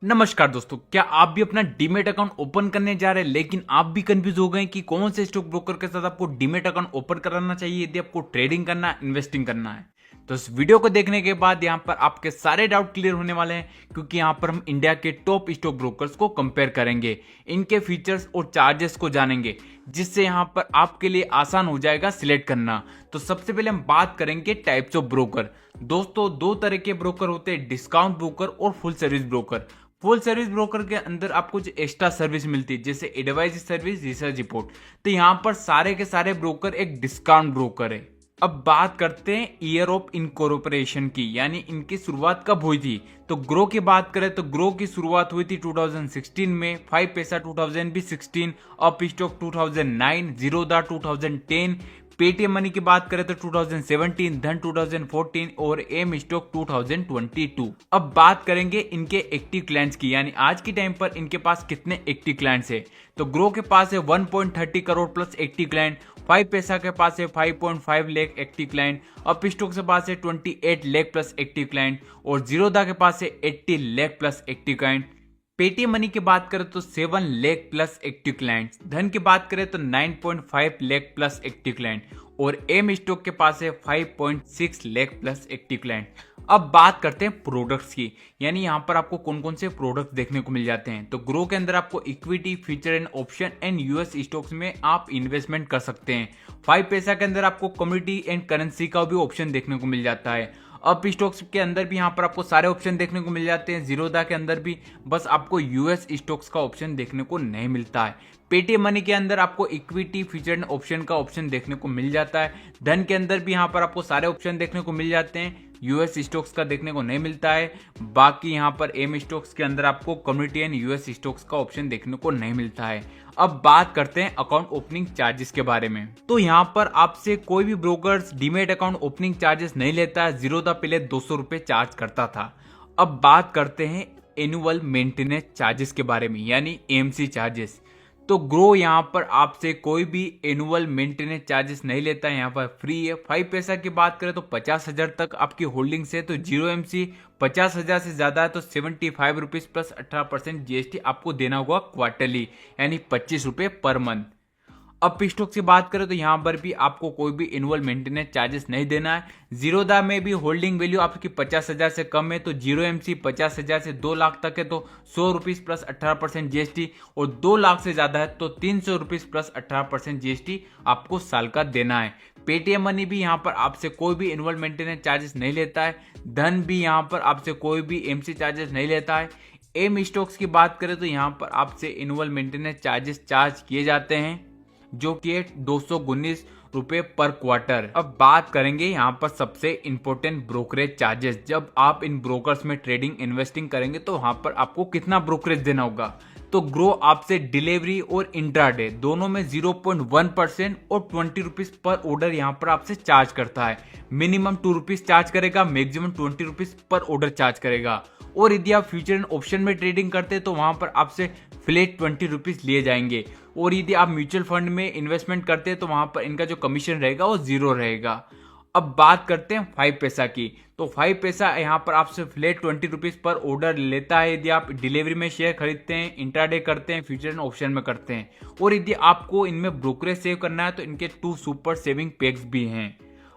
नमस्कार दोस्तों, क्या आप भी अपना डीमेट अकाउंट ओपन करने जा रहे हैं लेकिन आप भी कंफ्यूज हो गए कि कौन से स्टॉक ब्रोकर के साथ आपको डीमेट अकाउंट ओपन कराना चाहिए यदि आपको ट्रेडिंग करना है, इन्वेस्टिंग करना है। तो इस वीडियो को देखने के बाद यहाँ पर आपके सारे डाउट क्लियर होने वाले हैं, क्योंकि यहाँ पर हम इंडिया के टॉप स्टॉक ब्रोकर्स को कंपेयर करेंगे, इनके फीचर्स और चार्जेस को जानेंगे, जिससे यहाँ पर आपके लिए आसान हो जाएगा सिलेक्ट करना। तो सबसे पहले हम बात करेंगे टाइप्स ऑफ ब्रोकर। दोस्तों, दो तरह के ब्रोकर होते हैं, डिस्काउंट ब्रोकर और full service broker. Full service broker के अंदर आपको कुछ एक्स्ट्रा सर्विस मिलती है, जैसे एडवाइस सर्विस, रिसर्च रिपोर्ट। तो यहाँ पर सारे के सारे ब्रोकर एक डिस्काउंट ब्रोकर है। अब बात करते हैं ईयर ऑफ इनकॉर्पोरेशन की, यानी इनकी शुरुआत कब हुई थी। तो ग्रो की बात करें तो ग्रो की शुरुआत हुई थी 2016 में, 5 पैसा 2016, up stock 2009, Zerodha 2010, Paytm money की बात करें तो 2017, धन 2014 और एम स्टॉक 2022। अब बात करेंगे इनके एक्टिव क्लाइंट्स की, यानी आज के टाइम पर इनके पास कितने एक्टिव क्लाइंट्स है। तो ग्रो के पास है 1.30 करोड़ प्लस एक्टिव क्लाइंट, 5 पैसा के पास है 5.5 lakh active client, up stock के पास है 28 लाख प्लस एक्टिव क्लाइंट और जीरोधा के पास है 80 lakh plus active client. Paytm money की बात करें तो 7 लाख प्लस एक्टिव क्लाइंट्स, धन की बात करें तो 9.5 लाख प्लस एक्टिव क्लाइंट और एम स्टॉक के पास है 5.6 लाख प्लस एक्टिव क्लाइंट। अब बात करते हैं प्रोडक्ट्स की, यानी यहाँ पर आपको कौन कौन से प्रोडक्ट्स देखने को मिल जाते हैं। तो ग्रो के अंदर आपको equity, future and option and US stocks में आप इन्वेस्टमेंट कर सकते हैं। 5 पैसा के अंदर आपको कमोडिटी एंड करेंसी का भी ऑप्शन देखने को मिल जाता है। अप स्टॉक्स के अंदर भी यहाँ पर आपको सारे ऑप्शन देखने को मिल जाते हैं। जीरोधा के अंदर भी बस आपको यूएस स्टॉक्स का ऑप्शन देखने को नहीं मिलता है। पेटीएम मनी के अंदर आपको इक्विटी, फ्यूचर एंड ऑप्शन का ऑप्शन देखने को मिल जाता है। धन के अंदर भी यहाँ पर आपको सारे ऑप्शन देखने को मिल जाते हैं, यूएस स्टॉक्स का देखने को नहीं मिलता है। बाकी यहाँ पर एम स्टॉक्स के अंदर आपको कम्युनिटी एंड यूएस स्टॉक्स का ऑप्शन देखने को नहीं मिलता है। अब बात करते हैं अकाउंट ओपनिंग चार्जेस के बारे में। तो यहाँ पर आपसे कोई भी brokers demat account opening charges नहीं लेता है। जीरोधा पहले 200 रुपए चार्ज करता था। अब बात करते हैं एनुअल मेंटेनेंस चार्जेस के बारे में, यानी एमसी चार्जेस। तो ग्रो यहाँ पर आपसे कोई भी एनुअल मेंटेनेंस चार्जेस नहीं लेता है, यहाँ पर फ्री है। 5 पैसा की बात करें तो 50,000 तक आपकी होल्डिंग्स है तो जीरो एमसी, 50,000 से ज्यादा है तो 75 रुपीज प्लस 18% जीएसटी आपको देना होगा क्वार्टरली, यानी 25 रुपए पर मंथ। अप स्टॉक की बात करें तो यहाँ पर भी आपको कोई भी एनुअल मेंटेनेंस चार्जेस नहीं देना है। जीरोधा में भी होल्डिंग वैल्यू आपकी 50,000 से कम है तो जीरो एमसी, 50,000 से 2 लाख तक है तो 100 रुपीज प्लस 18% जीएसटी और 2 लाख से ज्यादा है तो 300 रुपीज प्लस 18% जीएसटी आपको साल का देना है। पेटीएम मनी भी यहाँ पर आपसे कोई भी एनुअल मेंटेनेंस चार्जेस नहीं लेता है। धन भी यहाँ पर आपसे कोई भी एमसी चार्जेस नहीं लेता है। एम स्टॉक्स की बात करें तो यहाँ पर आपसे एनुअल मेंटेनेंस चार्जेस चार्ज किए जाते हैं, जो कि 219 रुपए पर क्वार्टर। अब बात करेंगे यहाँ पर सबसे इंपॉर्टेंट ब्रोकरेज चार्जेस। जब आप इन ब्रोकर्स में ट्रेडिंग, इन्वेस्टिंग करेंगे तो वहां पर आपको कितना ब्रोकरेज देना होगा। तो ग्रो आपसे डिलीवरी और इंट्राडे दोनों में 0.1% और 20 रुपीज पर ऑर्डर यहाँ पर आपसे चार्ज करता है। मिनिमम 2 रुपीज चार्ज करेगा, maximum 20 rupees per order charge करेगा। और यदि आप फ्यूचर एंड ऑप्शन में ट्रेडिंग करते हैं तो वहां पर आपसे फ्लैट 20 रुपीज लिए जाएंगे। और यदि आप म्यूचुअल फंड में इन्वेस्टमेंट करते हैं तो वहां पर इनका जो कमीशन रहेगा वो 0 रहेगा। अब बात करते हैं 5 पैसा की। तो 5 पैसा यहाँ पर आपसे फ्लैट 20 रुपीज पर ऑर्डर लेता है यदि आप डिलीवरी में शेयर खरीदते हैं, इंट्राडे करते हैं, फ्यूचर एंड ऑप्शन में करते हैं। और यदि आपको इनमें ब्रोकरेज सेव करना है तो इनके 2 सुपर सेविंग पैक्स भी हैं।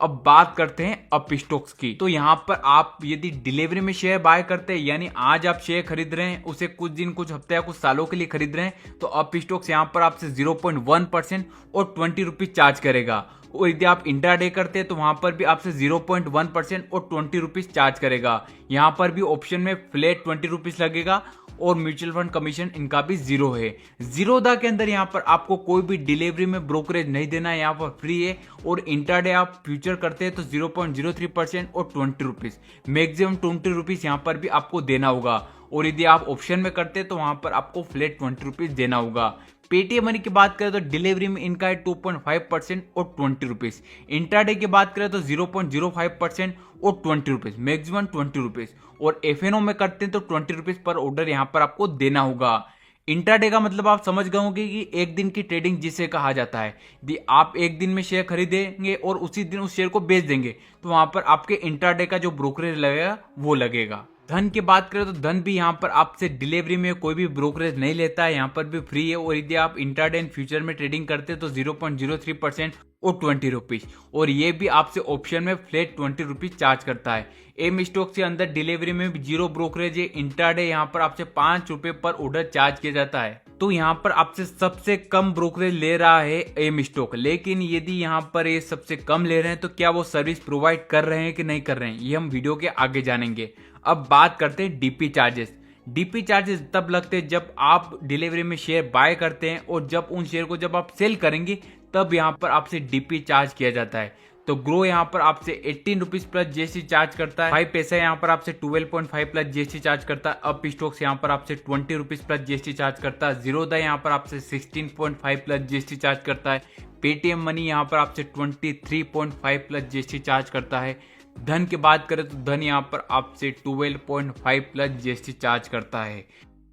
अब बात करते हैं अप स्टॉक्स की। तो यहाँ पर आप यदि डिलीवरी में शेयर बाय करते हैं, यानी आज आप शेयर खरीद रहे हैं, उसे कुछ दिन, कुछ हफ्ते या कुछ सालों के लिए खरीद रहे हैं, तो अप स्टॉक्स यहाँ पर आपसे 0.1% और 20 रुपीज चार्ज करेगा। और यदि आप इंट्राडे करते हैं तो वहां पर भी आपसे 0.1% और 20 रुपीज चार्ज करेगा। यहाँ पर भी ऑप्शन में फ्लैट 20 रुपीज लगेगा और म्यूचुअल फंड कमीशन इनका भी 0 है। जीरोधा के अंदर यहाँ पर आपको कोई भी डिलीवरी में ब्रोकरेज नहीं देना है, यहाँ पर फ्री है। और इंट्राडे आप फ्यूचर करते हैं तो 0.03% और 20 रुपीज, मैक्सिमम 20 रुपीज यहाँ पर भी आपको देना होगा। और यदि आप ऑप्शन में करते हैं तो वहां पर आपको फ्लैट 20 रुपीज देना होगा। पेटीएम मनी की बात करें तो डिलीवरी में इनका है 2.5% और 20 रुपीज। इंट्राडे की बात करें तो 0.05% और 20 रुपीज, मैक्सिमम 20 रुपीज। और एफएनओ में करते हैं तो 20 रुपीज पर ऑर्डर यहाँ पर आपको देना होगा। इंट्राडे का मतलब आप समझ गए होंगे कि एक दिन की ट्रेडिंग जिसे कहा जाता है। यदि आप एक दिन में शेयर खरीदेंगे और उसी दिन उस शेयर को बेच देंगे तो वहां पर आपके इंट्राडे का जो ब्रोकरेज लगेगा वो लगेगा। धन की बात करें तो धन भी यहाँ पर आपसे डिलीवरी में कोई भी ब्रोकरेज नहीं लेता है, यहाँ पर भी फ्री है। और यदि आप इंट्राडे एंड फ्यूचर में ट्रेडिंग करते हैं तो 0.03% और 20 रुपीज, और ये भी आपसे ऑप्शन में फ्लैट 20 रुपीज चार्ज करता है। एम स्टॉक के अंदर डिलीवरी में भी जीरो ब्रोकरेज है। इंट्राडे यहाँ पर आपसे 5 रुपए पर ऑर्डर चार्ज किया जाता है। तो यहाँ पर आपसे सबसे कम ब्रोकरेज ले रहा है एम स्टॉक, लेकिन यदि यहाँ पर ये सबसे कम ले रहे हैं तो क्या वो सर्विस प्रोवाइड कर रहे हैं कि नहीं कर रहे हैं, ये हम वीडियो के आगे जानेंगे। अब बात करते हैं डीपी चार्जेस। डीपी चार्जेस तब लगते हैं जब आप डिलीवरी में शेयर बाय करते हैं, और जब उन शेयर को जब आप सेल करेंगे तब यहाँ पर आपसे डीपी चार्ज किया जाता है। तो ग्रो यहाँ पर आपसे 18 रुपीज प्लस जीएसटी चार्ज करता है। 5 पैसा यहाँ पर आपसे 12.5 प्लस जीएसटी चार्ज करता है। अप स्टॉक्स यहाँ पर आपसे 20 रुपीज प्लस जीएसटी चार्ज करता है। जीरोधा यहाँ पर आपसे 16.5 प्लस जीएसटी चार्ज करता है। पेटीएम मनी यहाँ पर आपसे 23.5 प्लस जीएसटी चार्ज करता है। धन की बात करें तो धन यहाँ पर आपसे 12.5 प्लस जीएसटी चार्ज करता है।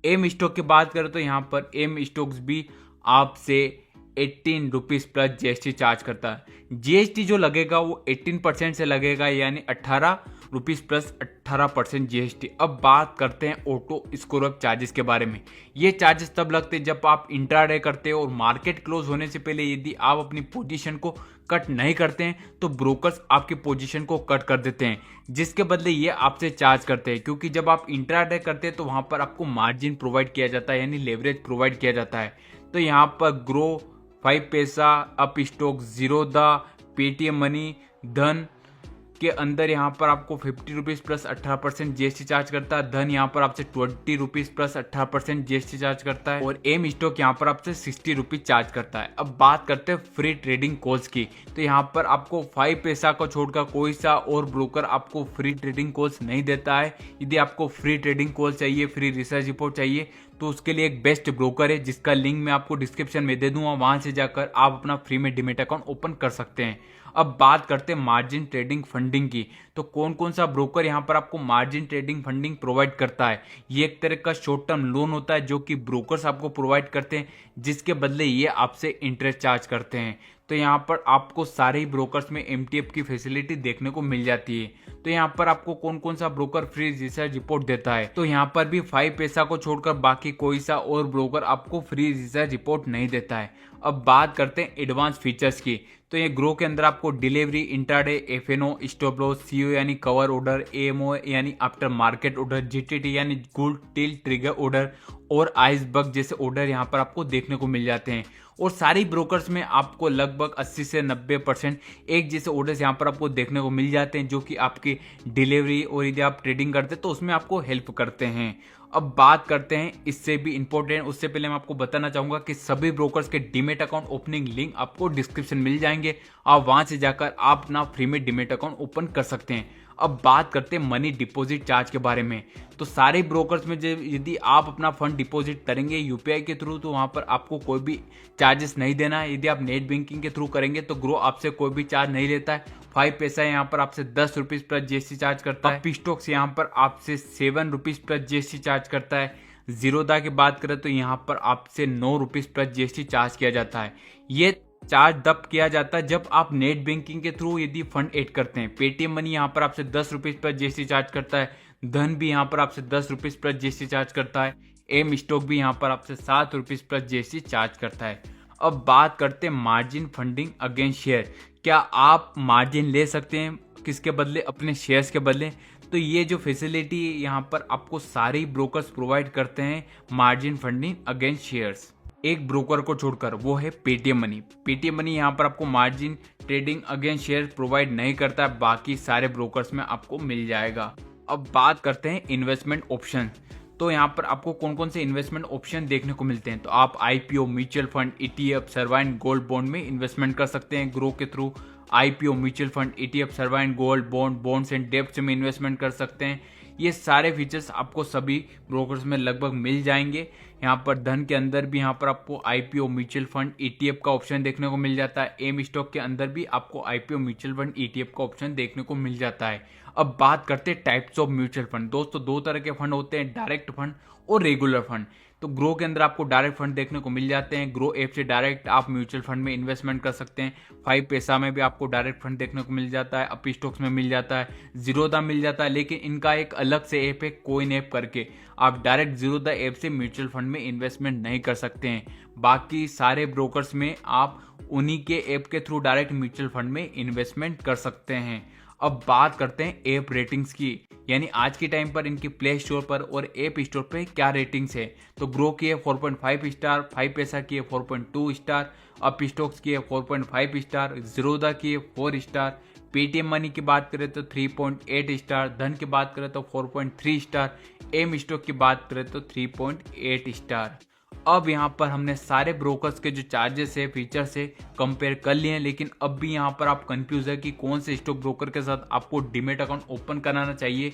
एम स्टॉक की बात करें तो यहाँ पर एम स्टॉक्स भी आपसे 18 रुपीज प्लस जीएसटी चार्ज करता है। जीएसटी जो लगेगा वो 18% से लगेगा, यानी 18 रुपीज प्लस 18% जीएसटी। अब बात करते हैं ऑटो स्कोर अप चार्जेस के बारे में। ये चार्जेस तब लगते हैं जब आप इंट्राडे करते हो और मार्केट क्लोज होने से पहले यदि आप अपनी पोजीशन को कट नहीं करते हैं तो ब्रोकर्स आपकी पोजीशन को कट कर देते हैं, जिसके बदले ये आपसे चार्ज करते हैं। क्योंकि जब आप इंट्राडे करते हैं तो वहां पर आपको मार्जिन प्रोवाइड किया जाता है, यानी लेवरेज प्रोवाइड किया जाता है। तो यहाँ पर ग्रो, 5 पैसा, up stock, Zerodha, Paytm money, धन के अंदर यहाँ पर आपको 50 रुपीज प्लस 18% जीएसटी चार्ज करता है। धन यहाँ पर आपसे 20 रुपीज प्लस 18% जीएसटी चार्ज करता है, और एम स्टॉक यहाँ पर आपसे 60 रुपीज चार्ज करता है। अब बात करते हैं फ्री ट्रेडिंग कॉल्स की। तो यहाँ पर आपको 5 पैसा को छोड़कर कोई सा और ब्रोकर आपको फ्री ट्रेडिंग कॉल्स नहीं देता है। यदि आपको फ्री ट्रेडिंग कॉल चाहिए, फ्री रिसर्च रिपोर्ट चाहिए, तो उसके लिए एक बेस्ट ब्रोकर है जिसका लिंक मैं आपको डिस्क्रिप्शन में दे दूंगा, वहां से जाकर आप अपना फ्री में डीमैट अकाउंट ओपन कर सकते हैं। अब बात करते हैं मार्जिन ट्रेडिंग फंडिंग की। तो कौन कौन सा ब्रोकर यहाँ पर आपको मार्जिन ट्रेडिंग फंडिंग प्रोवाइड करता है। ये एक तरह का शॉर्ट टर्म लोन होता है जो कि ब्रोकर्स आपको प्रोवाइड करते हैं, जिसके बदले ये आपसे इंटरेस्ट चार्ज करते हैं। तो यहाँ पर आपको सारे ही ब्रोकर्स में एमटीएफ की फैसिलिटी देखने को मिल जाती है। तो यहाँ पर आपको कौन कौन सा ब्रोकर फ्री रिसर्च रिपोर्ट देता है, तो यहाँ पर भी 5 पैसा को छोड़कर बाकी कोई सा और ब्रोकर आपको फ्री रिसर्च रिपोर्ट नहीं देता है। अब बात करते हैं एडवांस फीचर्स की। तो ये ग्रो के अंदर आपको delivery, intraday, FNO, stop loss, CO यानी कवर ऑर्डर, एएमओ यानी आफ्टर मार्केट ऑर्डर, जीटीटी यानी गुड टिल ट्रिगर ऑर्डर, और आइसबर्ग जैसे ऑर्डर यहाँ पर आपको देखने को मिल जाते हैं। और सारी ब्रोकर्स में आपको लगभग 80 से 90% एक जैसे ऑर्डर्स यहाँ पर आपको देखने को मिल जाते हैं, जो कि आपकी डिलीवरी और यदि आप ट्रेडिंग करते हैं तो उसमें आपको हेल्प करते हैं। अब बात करते हैं इससे भी इंपॉर्टेंट, उससे पहले मैं आपको बताना चाहूंगा कि सभी ब्रोकर्स के डीमैट अकाउंट ओपनिंग लिंक आपको डिस्क्रिप्शन मिल जाएंगे। आप वहां से जाकर आप अपना फ्री में डीमैट अकाउंट ओपन कर सकते हैं। अब बात करते हैं मनी डिपॉजिट चार्ज के बारे में। तो सारे ब्रोकर्स में यदि आप अपना फंड डिपॉजिट करेंगे यूपीआई के थ्रू तो वहां पर आपको कोई भी चार्जेस नहीं देना है। यदि आप नेट बैंकिंग के थ्रू करेंगे तो ग्रो आपसे कोई भी चार्ज नहीं लेता है। 5 पैसा यहाँ पर आपसे 10 रुपीज प्लस जीएसटी चार्ज करता है। अप स्टॉक्स यहाँ पर आपसे 7 रुपीज प्लस जीएसटी चार्ज करता है। जीरोधा की बात करें तो यहाँ पर आपसे 9 रुपीज प्लस जीएसटी चार्ज किया जाता है। ये चार्ज तब किया जाता है जब आप नेट बैंकिंग के थ्रू यदि फंड ऐड करते हैं। पेटीएम मनी यहाँ पर आपसे 10 रुपीज प्लस जीएसटी चार्ज करता है। धन भी यहाँ पर आपसे 10 रुपीज प्लस जीएसटी चार्ज करता है। एम स्टॉक भी यहाँ पर आपसे 7 रुपीज प्लस जीएसटी चार्ज करता है। अब बात करते हैं मार्जिन फंडिंग अगेंस्ट शेयर। क्या आप मार्जिन ले सकते हैं किसके बदले? अपने शेयर्स के बदले। तो ये जो फैसिलिटी यहाँ पर आपको सारे ब्रोकर्स प्रोवाइड करते हैं, मार्जिन फंडिंग अगेंस्ट शेयर्स, एक ब्रोकर को छोड़कर, वो है पेटीएम मनी। पेटीएम मनी यहाँ पर आपको margin trading against share provide नहीं करता है, बाकी सारे ब्रोकर्स में आपको मिल जाएगा। अब बात करते हैं इन्वेस्टमेंट ऑप्शन। तो यहाँ पर आपको कौन कौन से इन्वेस्टमेंट ऑप्शन देखने को मिलते हैं। तो आप IPO, mutual fund, ETF, sovereign gold bond में इन्वेस्टमेंट कर सकते हैं ग्रो के through. IPO, mutual fund, ETF, sovereign gold bond, bonds and debts में इन्वेस्टमेंट कर सकते हैं। ये सारे फीचर्स आपको सभी ब्रोकर्स में लगभग मिल जाएंगे। यहाँ पर धन के अंदर भी यहाँ पर आपको आईपीओ, म्यूचुअल फंड, ईटीएफ का ऑप्शन देखने को मिल जाता है। एम स्टॉक के अंदर भी आपको आईपीओ, म्यूचुअल फंड, ईटीएफ का ऑप्शन देखने को मिल जाता है। अब बात करते हैं टाइप्स ऑफ म्यूचुअल फंड। दोस्तों, दो तरह के फंड होते हैं, डायरेक्ट फंड और रेगुलर फंड। तो ग्रो के अंदर आपको डायरेक्ट फंड देखने को मिल जाते हैं। ग्रो ऐप से डायरेक्ट आप म्यूचुअल फंड में इन्वेस्टमेंट कर सकते हैं। 5 पैसा में भी आपको डायरेक्ट फंड देखने को मिल जाता है, अपी स्टॉक्स में मिल जाता है, जीरोधा मिल जाता है। लेकिन इनका एक अलग से ऐप है कोइन ऐप करके, आप डायरेक्ट जीरोधा ऐप से म्यूचुअल फंड में इन्वेस्टमेंट नहीं कर सकते हैं। बाकी सारे ब्रोकर्स में आप उन्हीं के ऐप के थ्रू डायरेक्ट म्यूचुअल फंड में इन्वेस्टमेंट कर सकते हैं। अब बात करते हैं ऐप रेटिंग्स की, यानी आज के टाइम पर इनकी प्ले स्टोर पर और ऐप स्टोर पे क्या रेटिंग्स है। तो ग्रो की है 4.5 स्टार, 5 पैसा की है 4.2 स्टार, अप स्टॉक्स की है 4.5 स्टार, जीरोधा की है 4 स्टार, पेटीएम मनी की बात करें तो 3.8 स्टार, धन की बात करें तो 4.3 स्टार, एम स्टॉक की बात करें तो 3.8 स्टार। अब यहाँ पर हमने सारे ब्रोकर्स के जो चार्जेस है, फीचर्स है, कंपेयर कर लिए हैं। लेकिन अब भी यहाँ पर आप कंफ्यूज है कि कौन से स्टॉक ब्रोकर के साथ आपको डीमेट अकाउंट ओपन कराना चाहिए